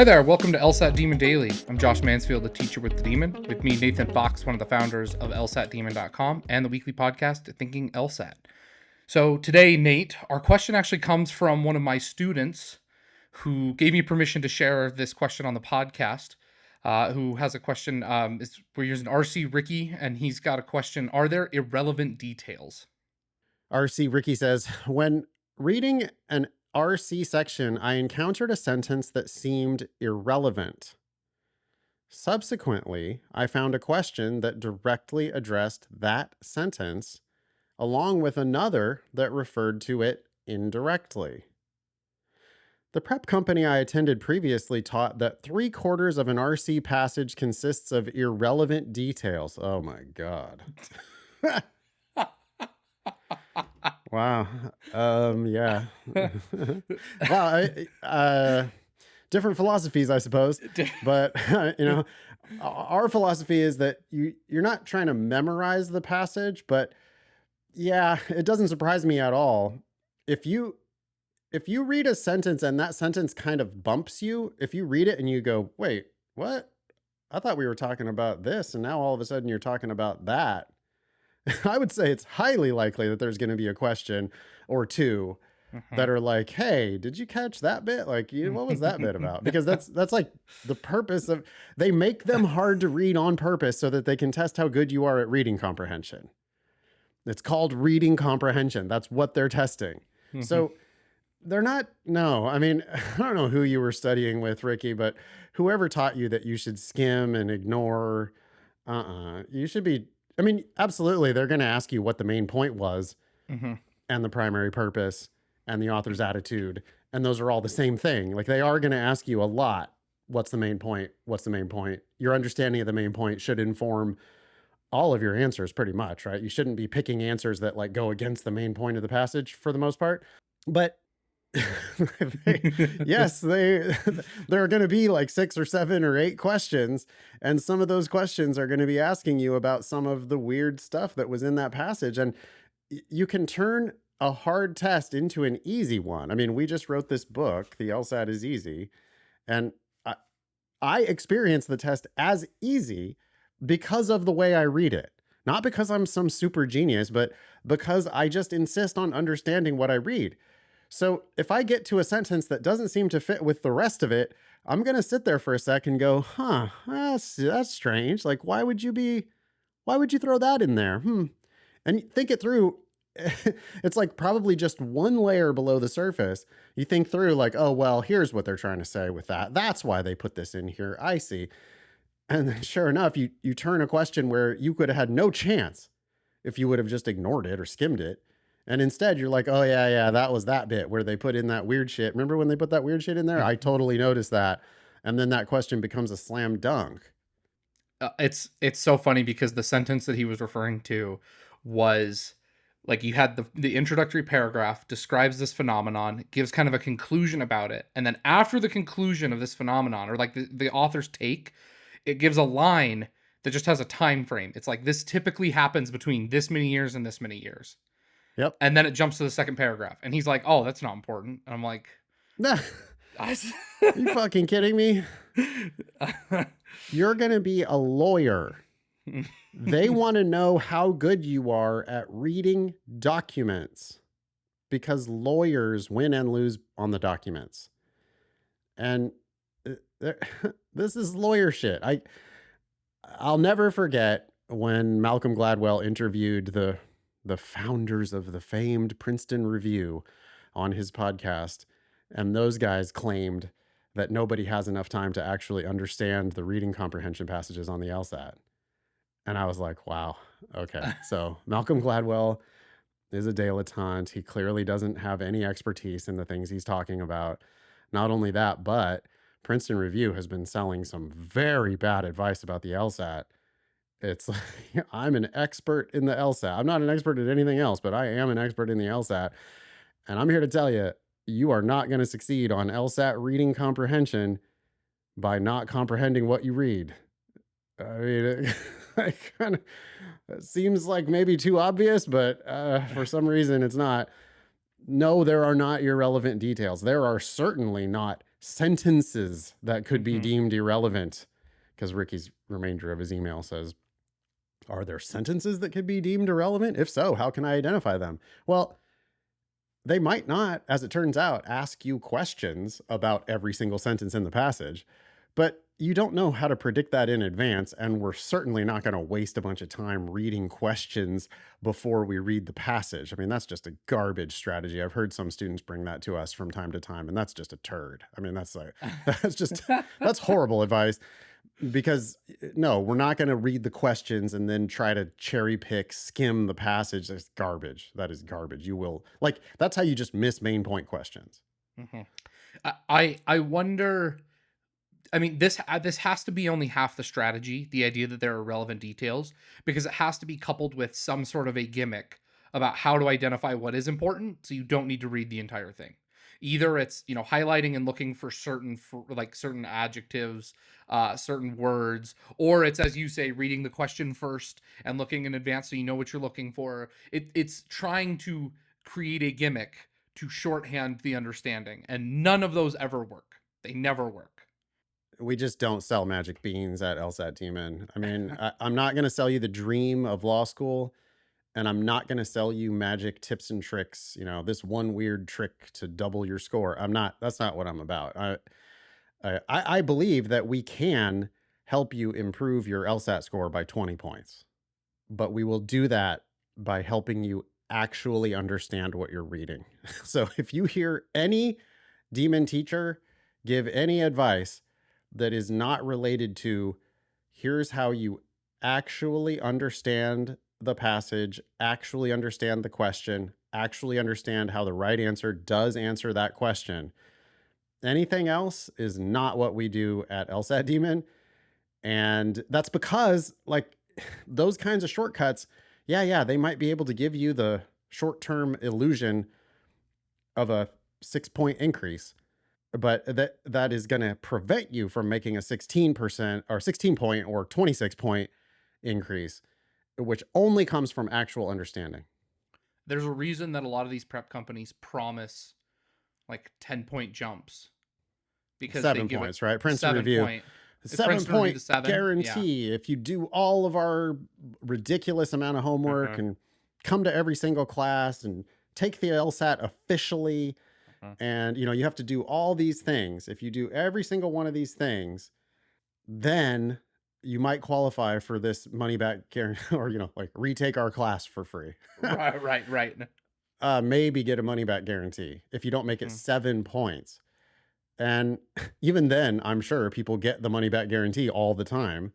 Hi there, welcome to LSAT Demon Daily. I'm Josh Mansfield, the teacher with the Demon. With me, Nathan Fox, one of the founders of LSATdemon.com and the weekly podcast, Thinking LSAT. So today, Nate, our question actually comes from one of my students who gave me permission to share this question on the podcast, who has a question. We're using RC Ricky, and he's got a question. Are there irrelevant details? RC Ricky says, when reading an RC section, I encountered a sentence that seemed irrelevant. Subsequently, I found a question that directly addressed that sentence, along with another that referred to it indirectly. The prep company I attended previously taught that 3/4 of an RC passage consists of irrelevant details. Oh my God. Wow. Yeah. Wow. Different philosophies, I suppose. But our philosophy is that you're not trying to memorize the passage, but yeah, it doesn't surprise me at all. If you read a sentence and that sentence kind of bumps you, if you read it and you go, wait, what? I thought we were talking about this, and now all of a sudden you're talking about that. I would say it's highly likely that there's going to be a question or two that are like, hey, did you catch that bit? Like, what was that bit about? Because that's like the purpose of, they make them hard to read on purpose so that they can test how good you are at reading comprehension. It's called reading comprehension. That's what they're testing. So they're not, no, I mean, I don't know who you were studying with, Ricky, but whoever taught you that you should skim and ignore, you should be, I mean, absolutely, they're going to ask you what the main point was and the primary purpose and the author's attitude. And those are all the same thing. Like, they are going to ask you a lot. What's the main point? What's the main point? Your understanding of the main point should inform all of your answers pretty much, right? You shouldn't be picking answers that like go against the main point of the passage for the most part. But yes, there are going to be like 6 or 7 or 8 questions. And some of those questions are going to be asking you about some of the weird stuff that was in that passage. And you can turn a hard test into an easy one. I mean, we just wrote this book, The LSAT is Easy. And I experience the test as easy because of the way I read it. Not because I'm some super genius, but because I just insist on understanding what I read. So if I get to a sentence that doesn't seem to fit with the rest of it, I'm going to sit there for a sec and go, that's strange. Like, why would you throw that in there? And think it through. It's like probably just one layer below the surface. You think through like, oh, well, here's what they're trying to say with that. That's why they put this in here. I see. And then sure enough, you turn a question where you could have had no chance if you would have just ignored it or skimmed it. And instead you're like, oh yeah, that was that bit where they put in that weird shit. Remember when they put that weird shit in there? I totally noticed that. And then that question becomes a slam dunk. It's so funny because the sentence that he was referring to was like, you had the introductory paragraph describes this phenomenon, gives kind of a conclusion about it. And then after the conclusion of this phenomenon, or like the author's take, it gives a line that just has a time frame. It's like, this typically happens between this many years and this many years. Yep. And then it jumps to the second paragraph. And he's like, oh, that's not important. And I'm like, nah. You fucking kidding me? You're going to be a lawyer. They want to know how good you are at reading documents because lawyers win and lose on the documents. And this is lawyer shit. I'll never forget when Malcolm Gladwell interviewed the founders of the famed Princeton Review on his podcast. And those guys claimed that nobody has enough time to actually understand the reading comprehension passages on the LSAT. And I was like, wow, okay. So Malcolm Gladwell is a dilettante. He clearly doesn't have any expertise in the things he's talking about. Not only that, but Princeton Review has been selling some very bad advice about the LSAT. It's like, I'm an expert in the LSAT. I'm not an expert at anything else, but I am an expert in the LSAT. And I'm here to tell you, you are not going to succeed on LSAT reading comprehension by not comprehending what you read. I mean, it seems like maybe too obvious, but for some reason it's not. No, there are not irrelevant details. There are certainly not sentences that could be Mhm. deemed irrelevant? Because Ricky's remainder of his email says, are there sentences that could be deemed irrelevant? If so, how can I identify them? Well, they might not, as it turns out, ask you questions about every single sentence in the passage, but you don't know how to predict that in advance. And we're certainly not going to waste a bunch of time reading questions before we read the passage. I mean, that's just a garbage strategy. I've heard some students bring that to us from time to time, and that's just a turd. I mean, that's horrible advice. Because no, we're not going to read the questions and then try to cherry pick, skim the passage. That's garbage. That is garbage. You will like that's how you just miss main point questions. Mhm. I wonder. I mean, this has to be only half the strategy. The idea that there are relevant details, because it has to be coupled with some sort of a gimmick about how to identify what is important, so you don't need to read the entire thing. Either it's highlighting and looking for certain adjectives, certain words, or it's, as you say, reading the question first and looking in advance so you know what you're looking for. It's trying to create a gimmick to shorthand the understanding, and none of those ever work. They never work. We just don't sell magic beans at LSAT Demon. I mean, I'm not going to sell you the dream of law school, and I'm not going to sell you magic tips and tricks. This one weird trick to double your score. I'm not. That's not what I'm about. I believe that we can help you improve your LSAT score by 20 points, but we will do that by helping you actually understand what you're reading. So if you hear any demon teacher give any advice that is not related to here's how you actually understand the passage, actually understand the question, actually understand how the right answer does answer that question, anything else is not what we do at LSAT Demon. And that's because, like, those kinds of shortcuts, yeah, they might be able to give you the short term illusion of a 6-point increase, but that is going to prevent you from making a 16% or 16 point or 26-point increase, which only comes from actual understanding. There's a reason that a lot of these prep companies promise like 10-point jumps, because they 7 give it points, right? Princeton seven Review. point. It's Seven Princeton Review point the seven. Yeah. guarantee. If you do all of our ridiculous amount of homework Uh-huh. and come to every single class and take the LSAT officially, Uh-huh. and you have to do all these things. If you do every single one of these things, then you might qualify for this money back guarantee, or like retake our class for free. Right. Maybe get a money back guarantee if you don't make it Mhm. 7 points. And even then, I'm sure people get the money back guarantee all the time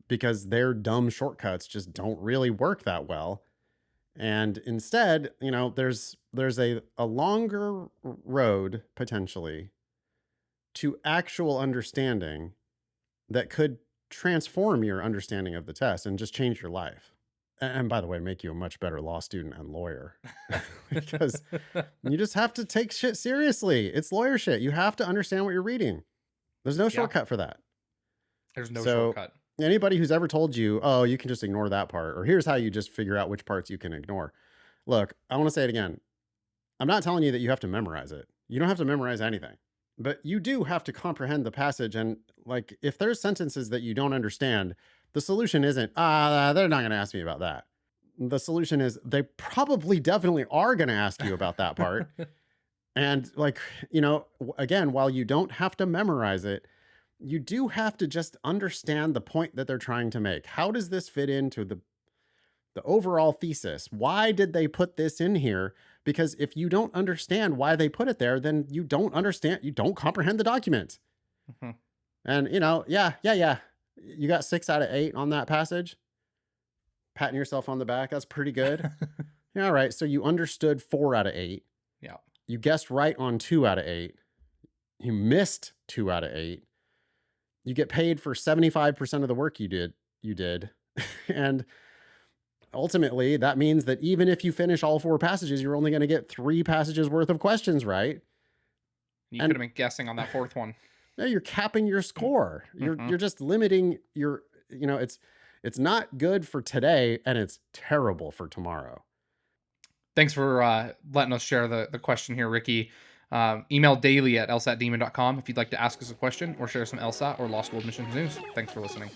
because their dumb shortcuts just don't really work that well. And instead, there's a longer road potentially to actual understanding that could transform your understanding of the test and just change your life. And by the way, make you a much better law student and lawyer. Because you just have to take shit seriously. It's lawyer shit. You have to understand what you're reading. There's no Yeah. shortcut for that. There's no So shortcut. anybody who's ever told you, oh, you can just ignore that part, or here's how you just figure out which parts you can ignore. Look, I want to say it again. I'm not telling you that you have to memorize it. You don't have to memorize anything, but you do have to comprehend the passage. And like, if there's sentences that you don't understand, the solution isn't, they're not going to ask me about that. The solution is they probably definitely are going to ask you about that part. And like, again, while you don't have to memorize it, you do have to just understand the point that they're trying to make. How does this fit into the overall thesis? Why did they put this in here? Because if you don't understand why they put it there, then you don't comprehend the document. Mhm. And yeah. You got 6 out of 8 on that passage. Patting yourself on the back. That's pretty good. Yeah, all right. So you understood 4 out of 8. Yeah. You guessed right on 2 out of 8. You missed 2 out of 8. You get paid for 75% of the work you did. And ultimately, that means that even if you finish all 4 passages, you're only going to get 3 passages worth of questions right. You could And have been guessing on that fourth one. now you're capping your score. Mhm. You're just limiting your, it's not good for today and it's terrible for tomorrow. Thanks for letting us share the question here, Ricky. Email daily@lsatdemon.com if you'd like to ask us a question or share some LSAT or Law School admissions news. Thanks for listening.